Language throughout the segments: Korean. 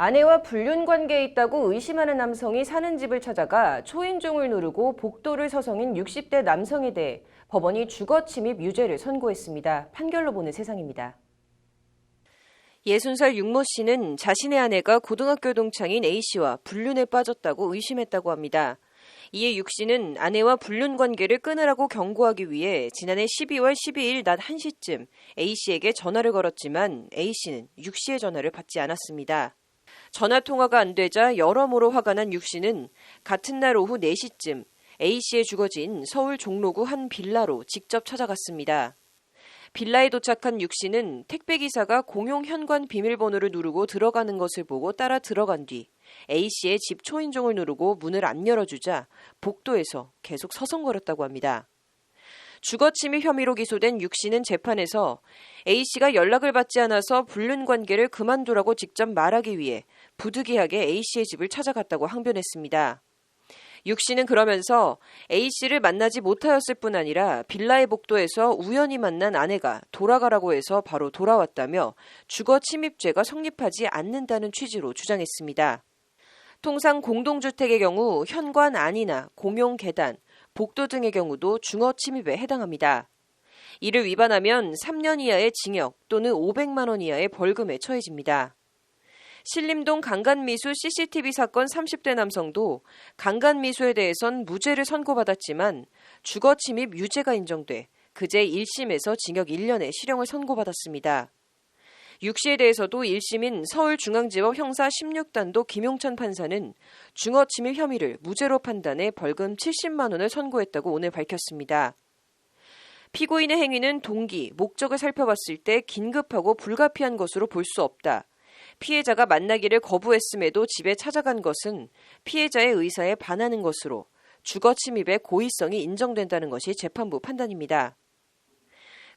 아내와 불륜 관계에 있다고 의심하는 남성이 사는 집을 찾아가 초인종을 누르고 복도를 서성인 60대 남성에 대해 법원이 주거 침입 유죄를 선고했습니다. 판결로 보는 세상입니다. 60살 윤모 씨는 자신의 아내가 고등학교 동창인 A씨와 불륜에 빠졌다고 의심했다고 합니다. 이에 육 씨는 아내와 불륜 관계를 끊으라고 경고하기 위해 지난해 12월 12일 낮 1시쯤 A씨에게 전화를 걸었지만 A씨는 육 씨의 전화를 받지 않았습니다. 전화 통화가 안 되자 여러모로 화가 난 육 씨는 같은 날 오후 4시쯤 A씨의 주거지인 서울 종로구 한 빌라로 직접 찾아갔습니다. 빌라에 도착한 육 씨는 택배기사가 공용 현관 비밀번호를 누르고 들어가는 것을 보고 따라 들어간 뒤 A씨의 집 초인종을 누르고 문을 안 열어주자 복도에서 계속 서성거렸다고 합니다. 주거침입 혐의로 기소된 육 씨는 재판에서 A씨가 연락을 받지 않아서 불륜 관계를 그만두라고 직접 말하기 위해 부득이하게 A씨의 집을 찾아갔다고 항변했습니다. 육 씨는 그러면서 A씨를 만나지 못하였을 뿐 아니라 빌라의 복도에서 우연히 만난 아내가 돌아가라고 해서 바로 돌아왔다며 주거침입죄가 성립하지 않는다는 취지로 주장했습니다. 통상 공동주택의 경우 현관 안이나 공용 계단, 복도 등의 경우도 중어침입에 해당합니다. 이를 위반하면 3년 이하의 징역 또는 500만 원 이하의 벌금에 처해집니다. 신림동 강간미수 CCTV 사건 30대 남성도 강간미수에 대해선 무죄를 선고받았지만 주거침입 유죄가 인정돼 그제 1심에서 징역 1년의 실형을 선고받았습니다. 육 씨에 대해서도 1심인 서울중앙지법 형사 16단도 김용천 판사는 중어침입 혐의를 무죄로 판단해 벌금 70만 원을 선고했다고 오늘 밝혔습니다. 피고인의 행위는 동기, 목적을 살펴봤을 때 긴급하고 불가피한 것으로 볼 수 없다. 피해자가 만나기를 거부했음에도 집에 찾아간 것은 피해자의 의사에 반하는 것으로 주거침입의 고의성이 인정된다는 것이 재판부 판단입니다.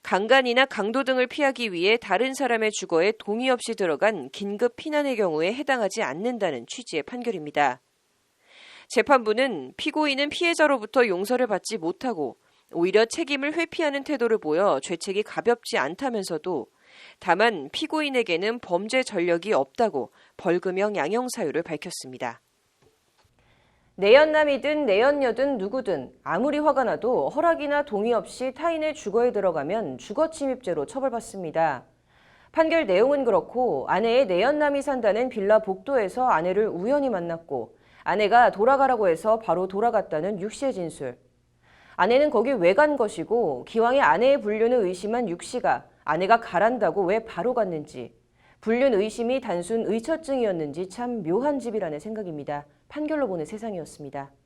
강간이나 강도 등을 피하기 위해 다른 사람의 주거에 동의 없이 들어간 긴급 피난의 경우에 해당하지 않는다는 취지의 판결입니다. 재판부는 피고인은 피해자로부터 용서를 받지 못하고 오히려 책임을 회피하는 태도를 보여 죄책이 가볍지 않다면서도 다만 피고인에게는 범죄 전력이 없다고 벌금형 양형 사유를 밝혔습니다. 내연남이든 내연녀든 누구든 아무리 화가 나도 허락이나 동의 없이 타인의 주거에 들어가면 주거침입죄로 처벌받습니다. 판결 내용은 그렇고 아내의 내연남이 산다는 빌라 복도에서 아내를 우연히 만났고 아내가 돌아가라고 해서 바로 돌아갔다는 육 씨의 진술. 아내는 거기 왜 간 것이고 기왕에 아내의 불륜을 의심한 육 씨가 아내가 가란다고 왜 바로 갔는지, 불륜 의심이 단순 의처증이었는지 참 묘한 집이라는 생각입니다. 판결로 보는 세상이었습니다.